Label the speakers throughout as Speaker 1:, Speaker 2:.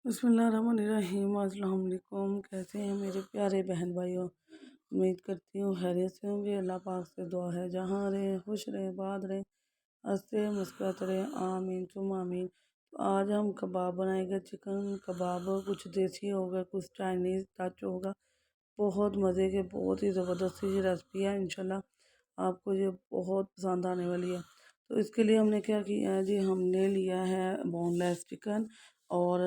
Speaker 1: बिस्मिल्लाहिर्रहमानिर्रहीम। अस्सलाम वालेकुम। कैसे हैं मेरे प्यारे बहन भाइयों? उम्मीद करती हूँ खैरियत से होंगे। अल्लाह पाक से दुआ है जहाँ रहें खुश रहें, बाद रहें, हंसते मुस्कुराते रहें। आमीन तुम आमीन। तो आज हम कबाब बनाएंगे, चिकन कबाब। कुछ देसी होगा, कुछ चाइनीज़ टच होगा। बहुत मज़े के, बहुत ही ज़बरदस्त सी रेसिपी है। इंशाल्लाह आपको ये बहुत पसंद आने वाली है। तो इसके लिए हमने क्या किया है जी, हमने लिया है बोनलेस चिकन। और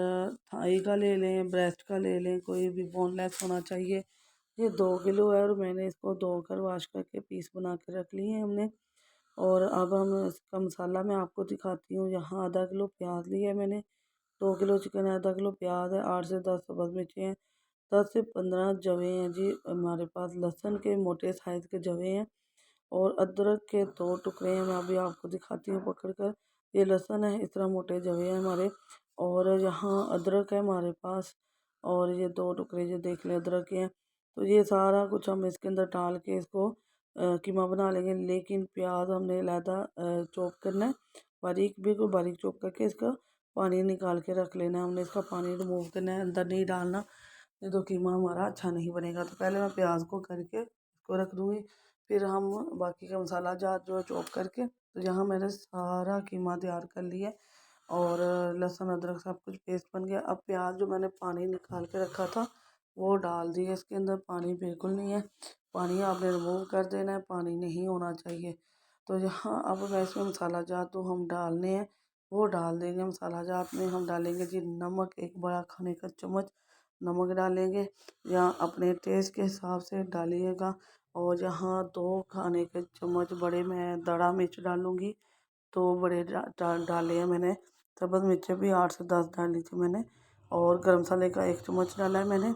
Speaker 1: थाई का ले लें, ब्रेस्ट का ले लें, कोई भी बोनलेस होना चाहिए। ये 2 किलो है और मैंने इसको धोकर वाश करके पीस बना के रख लिए हैं हमने। और अब हम इसका मसाला मैं आपको दिखाती हूँ। यहाँ आधा किलो प्याज लिया है मैंने। 2 किलो चिकन है, आधा किलो प्याज है, 8 से 10 सब्ज़ मिर्ची हैं, 10 से 15 जवे हैं जी हमारे पास। लहसुन के मोटे साइज़ के जवे हैं। और अदरक के 2 टुकड़े हैं, मैं अभी आपको दिखाती हूँ पकड़ कर। ये लहसुन है, इस तरह मोटे जवे हैं हमारे। और यहाँ अदरक है हमारे पास। और ये 2 टुकड़े जो देख लें अदरक के हैं। तो ये सारा कुछ हम इसके अंदर डाल के इसको कीमा बना लेंगे। लेकिन प्याज हमने अलहदा चॉप करना है, बारीक, बिल्कुल बारीक चॉप करके इसका पानी निकाल के रख लेना है। हमने इसका पानी रिमूव करना है, अंदर नहीं डालना, नहीं तो कीमा हमारा अच्छा नहीं बनेगा। तो पहले मैं प्याज को करके इसको रख दूँगी, फिर हम बाकी का मसाला जार जो है चॉप करके। तो यहाँ मैंने सारा कीमा तैयार कर लिया और लहसुन अदरक सब कुछ पेस्ट बन गया। अब प्याज जो मैंने पानी निकाल के रखा था वो डाल दिया इसके अंदर। पानी बिल्कुल नहीं है, पानी आपने रिमूव कर देना है, पानी नहीं होना चाहिए। तो यहाँ अब मैं इसमें मसाला जात तो हम डालने हैं वो डाल देंगे। मसाला जात में हम डालेंगे जी नमक, 1 बड़ा खाने का चम्मच नमक डालेंगे, या अपने टेस्ट के हिसाब से डालिएगा। और यहाँ 2 खाने के चम्मच बड़े मैं दड़ा मिर्च डालूँगी। 2 बड़े डाले हैं मैंने। सब्ज़ मिर्चें भी 8 से 10 डाली थी मैंने। और गर्म मसाले का 1 चम्मच डाला है मैंने।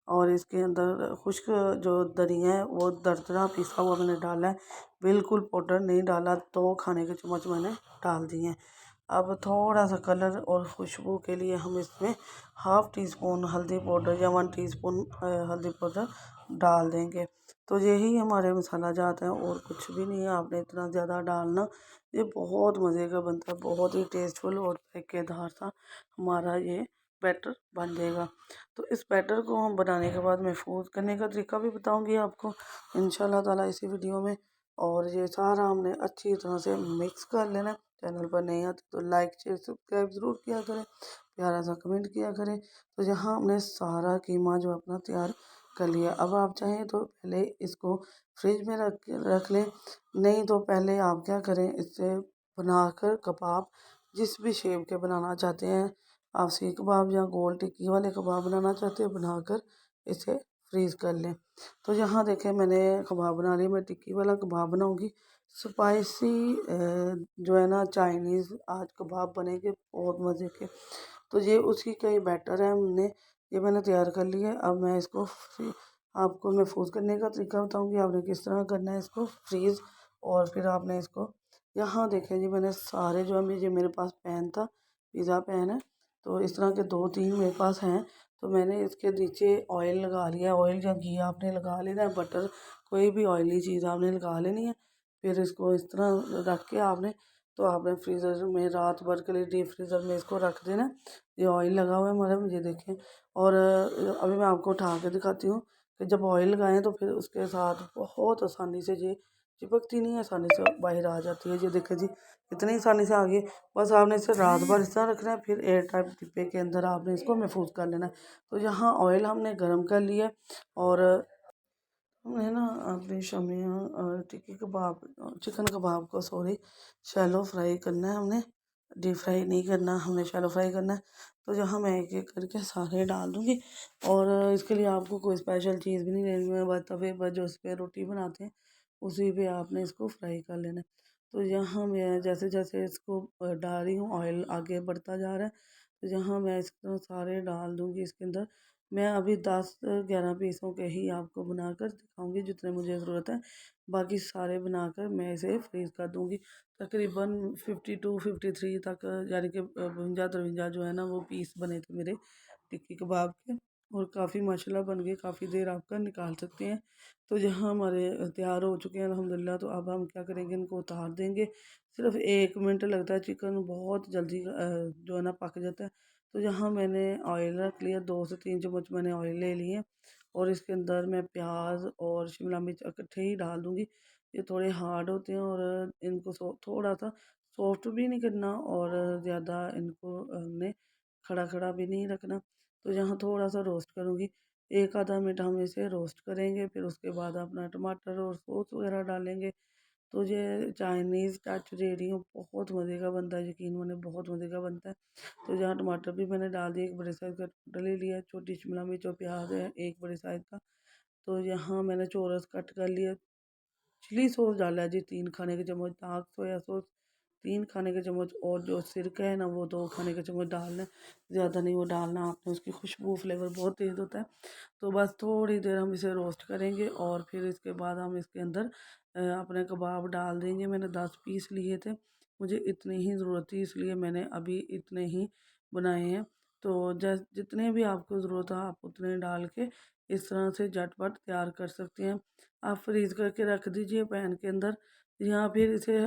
Speaker 1: और इसके अंदर खुश्क जो धनिया है वो दरदरा पिसा हुआ मैंने डाला है, बिल्कुल पाउडर नहीं डाला। 2 खाने के चम्मच मैंने डाल दिए हैं। अब थोड़ा सा कलर और खुशबू के लिए हम इसमें हाफ़ टी स्पून हल्दी पाउडर या 1 टीस्पून हल्दी पाउडर डाल देंगे। तो यही हमारे मसाला जात हैं और कुछ भी नहीं है, आपने इतना ज़्यादा डालना। ये बहुत मज़े का बनता है, बहुत ही टेस्टफुल और जायकेदार सा हमारा ये बैटर बन जाएगा। तो इस बैटर को हम बनाने के बाद महफूज करने का तरीका भी बताऊंगी आपको इंशाल्लाह ताला इसी वीडियो में। और ये सारा हमने अच्छी तरह से मिक्स कर लेना है। चैनल पर नहीं आते तो लाइक शेयर सब्सक्राइब ज़रूर किया करें, प्यारा सा कमेंट किया करें। तो यहाँ हमने सारा कीमा जो अपना तैयार कर लिया। अब आप चाहें तो पहले इसको फ्रिज में रख लें, नहीं तो पहले आप क्या करें, इससे बनाकर कबाब जिस भी शेप के बनाना चाहते हैं आप, सीख कबाब या गोल टिक्की वाले कबाब बनाना चाहते हैं, बनाकर इसे फ्रीज़ कर लें। तो यहाँ देखें मैंने कबाब बना लिया। मैं टिक्की वाला कबाब बनाऊँगी, स्पाइसी जो है ना चाइनीज़ आज कबाब बनेंगे बहुत मज़े के। तो ये उसी का ही बैटर है, हमने ये मैंने तैयार कर लिया है। अब मैं इसको आपको महफूज करने का तरीका बताऊंगी, आपने किस तरह करना है इसको फ्रीज़। और फिर आपने इसको, यहाँ देखें जी मैंने सारे जो है, ये मेरे पास पैन था, पिज़्ज़ा पैन है। तो इस तरह के 2-3 मेरे पास हैं। तो मैंने इसके नीचे ऑयल लगा लिया। ऑयल या घी आपने लगा लेना है, बटर, कोई भी ऑयली चीज़ आपने लगा लेनी है। फिर इसको इस तरह रख के आपने, तो आपने फ्रीज़र में रात भर के लिए डीप फ्रीज़र में इसको रख देना है। ये ऑयल लगा हुआ है हमारा, मुझे देखें। और अभी मैं आपको उठा के दिखाती हूँ कि जब ऑयल लगाएं तो फिर उसके साथ बहुत आसानी से ये चिपकती नहीं है, आसानी से बाहर आ जाती है। ये देखें जी इतनी आसानी से आ गई। बस आपने इसे रात भर इस तरह रखना है, फिर एयर टाइट डिब्बे के अंदर आपने इसको महफूज कर लेना है। तो यहाँ ऑयल हमने गर्म कर लिया है। और हमने ना अपनी शमियाँ टिक्की कबाब, चिकन कबाब को सॉरी, शैलो फ्राई करना है हमने, डीप फ्राई नहीं करना, हमने शैलो फ्राई करना है। तो यहाँ मैं एक एक करके सारे डाल दूँगी। और इसके लिए आपको कोई स्पेशल चीज़ भी नहीं लेनी है, बस तवे पर जो उस पर रोटी बनाते हैं उसी पे आपने इसको फ्राई कर लेना है। तो यहाँ मैं जैसे जैसे इसको डाल रही हूँ, ऑयल आगे बढ़ता जा रहा है। तो यहाँ मैं इस तरह सारे डाल दूँगी इसके अंदर। मैं अभी 10-11 पीसों के ही आपको बनाकर दिखाऊंगी जितने मुझे ज़रूरत है। बाकी सारे बनाकर मैं इसे फ्रीज़ कर दूंगी। तकरीबन 52-53 तक, यानी कि 52-53 जो है ना वो पीस बने थे मेरे टिक्की कबाब के। और काफ़ी माशाल्लाह बन गए, काफ़ी देर आपका निकाल सकते हैं। तो यहाँ हमारे तैयार हो चुके हैं अल्हम्दुलिल्लाह। तो अब हम क्या करेंगे, इनको उतार देंगे। सिर्फ 1 मिनट लगता है, चिकन बहुत जल्दी जो है ना पक जाता है। तो यहाँ मैंने ऑयल रख लिया, 2 से 3 चम्मच मैंने ऑयल ले लिए और इसके अंदर मैं प्याज और शिमला मिर्च इकट्ठे ही डाल दूँगी। ये थोड़े हार्ड होते हैं और इनको थोड़ा सा सॉफ्ट भी नहीं करना और ज़्यादा इनको हमने खड़ा खड़ा भी नहीं रखना। तो यहाँ थोड़ा सा रोस्ट करूँगी, 1 आधा मिनट हम इसे रोस्ट करेंगे, फिर उसके बाद अपना टमाटर और सॉस वगैरह डालेंगे। तो ये चाइनीज़ टच दे रही हूँ, बहुत मज़े का बनता है, यकीन माने बहुत मज़े का बनता है। तो यहाँ टमाटर भी मैंने डाल दिए, 1 बड़े साइज़ का टमाटर ले लिया है, छोटी शिमला मिर्च और प्याज है 1 बड़े साइज़ का। तो यहाँ मैंने चौरस कट कर लिया। चिली सॉस डाला है जी 3 खाने के चम्मच, डार्क सोया सॉस 3 खाने के चम्मच और जो सिरका है ना वो 2 खाने के चम्मच डालना है। ज़्यादा नहीं वो डालना आपने, उसकी खुशबू फ्लेवर बहुत तेज़ होता है। तो बस थोड़ी देर हम इसे रोस्ट करेंगे और फिर इसके बाद हम इसके अंदर अपने कबाब डाल देंगे। मैंने 10 पीस लिए थे, मुझे इतनी ही ज़रूरत थी इसलिए मैंने अभी इतने ही बनाए हैं। तो जितने भी आपको ज़रूरत है आप उतने डाल के इस तरह से झटपट तैयार कर सकते हैं। आप फ्रीज़ करके रख दीजिए पैन के अंदर या फिर इसे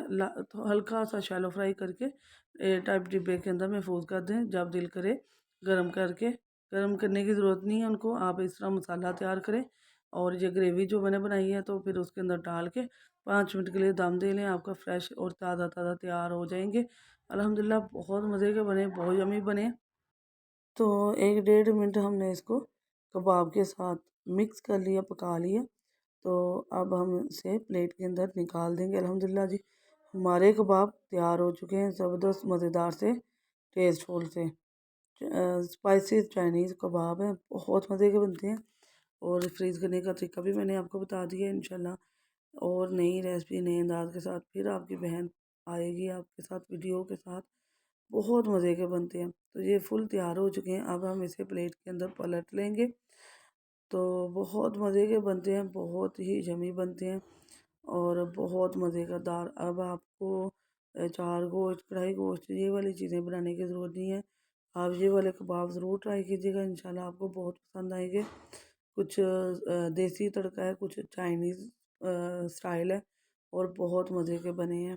Speaker 1: तो हल्का सा शैलो फ्राई करके एयर टाइप डिब्बे के अंदर महफूज कर दें। जब दिल करे गर्म करके, गर्म करने की ज़रूरत नहीं है उनको, आप इस तरह मसाला तैयार करें और ये ग्रेवी जो मैंने बनाई है तो फिर उसके अंदर डाल के 5 मिनट के लिए दम दे लें। आपका फ्रेश और ताज़ा ताज़ा तैयार हो जाएंगे। अल्हम्दुलिल्लाह बहुत मज़े के बने, बहुत यमी बने। तो 1 डेढ़ मिनट हमने इसको कबाब के साथ मिक्स कर लिया, पका लिया। तो अब हम इसे प्लेट के अंदर निकाल देंगे। अल्हम्दुलिल्लाह जी हमारे कबाब तैयार हो चुके हैं, ज़बरदस्त मज़ेदार से टेस्टफुल से स्पाइसी चाइनीज़ कबाब हैं, बहुत मज़े के बनते हैं। और फ्रीज़ करने का तरीका भी मैंने आपको बता दिया है। इंशाल्लाह और नई रेसिपी नए अंदाज के साथ फिर आपकी बहन आएगी आपके साथ वीडियो के साथ। बहुत मज़े के बनते हैं। तो ये फुल तैयार हो चुके हैं, अब हम इसे प्लेट के अंदर पलट लेंगे। तो बहुत मज़े के बनते हैं, बहुत ही यम्मी बनते हैं और बहुत मज़े का दार। अब आपको चार गोश्त, कढ़ाई गोश्त ये वाली चीज़ें बनाने की ज़रूरत नहीं है। आप ये वाले कबाब ज़रूर ट्राई कीजिएगा, इंशाल्लाह आपको बहुत पसंद आएँगे। कुछ देसी तड़का है, कुछ चाइनीज़ स्टाइल है और बहुत मज़े के बने हैं।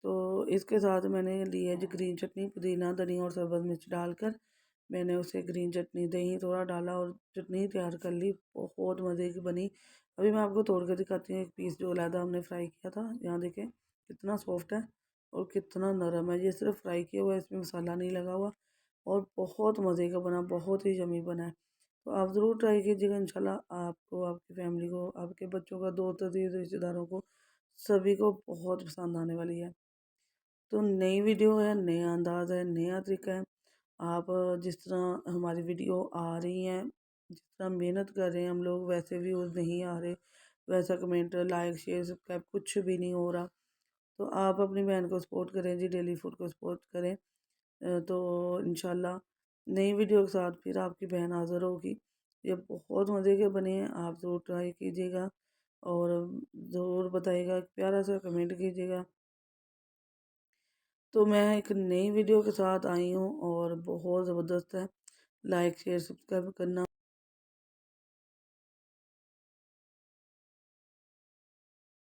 Speaker 1: तो इसके साथ मैंने ली है जी ग्रीन चटनी, पुदीना, धनिया और सब्ज़ मिर्च डालकर मैंने उसे ग्रीन चटनी, दही थोड़ा डाला और चटनी तैयार कर ली, बहुत मज़े की बनी। अभी मैं आपको तोड़ के दिखाती हूँ एक पीस जो अलहदा हमने फ्राई किया था। यहाँ देखें कितना सॉफ्ट है और कितना नरम है। ये सिर्फ फ्राई किया हुआ है, इसमें मसाला नहीं लगा हुआ और बहुत मज़े का बना, बहुत ही यम्मी बना है। तो आप ज़रूर ट्राई कीजिएगा, इंशाल्लाह आपको, आपकी फैमिली को, आपके बच्चों का, दोस्त अज़ीज़ रिश्तेदारों को, सभी को बहुत पसंद आने वाली है। तो नई वीडियो है, नया अंदाज़ है, नया तरीका है। आप जिस तरह हमारी वीडियो आ रही हैं, जिस तरह मेहनत कर रहे हैं हम लोग, वैसे व्यूज़ नहीं आ रहे, वैसा कमेंट, लाइक, शेयर, सब्सक्राइब कुछ भी नहीं हो रहा। तो आप अपनी बहन को सपोर्ट करें जी, डेली फूड को सपोर्ट करें। तो इंशाल्लाह नई वीडियो के साथ फिर आपकी बहन हाज़िर होगी। ये बहुत मज़े के बने हैं, आप ज़रूर ट्राई कीजिएगा और ज़रूर बताइएगा, प्यारा सा कमेंट कीजिएगा। तो मैं एक नई वीडियो के साथ आई हूँ और बहुत ज़बरदस्त है। लाइक शेयर सब्सक्राइब करना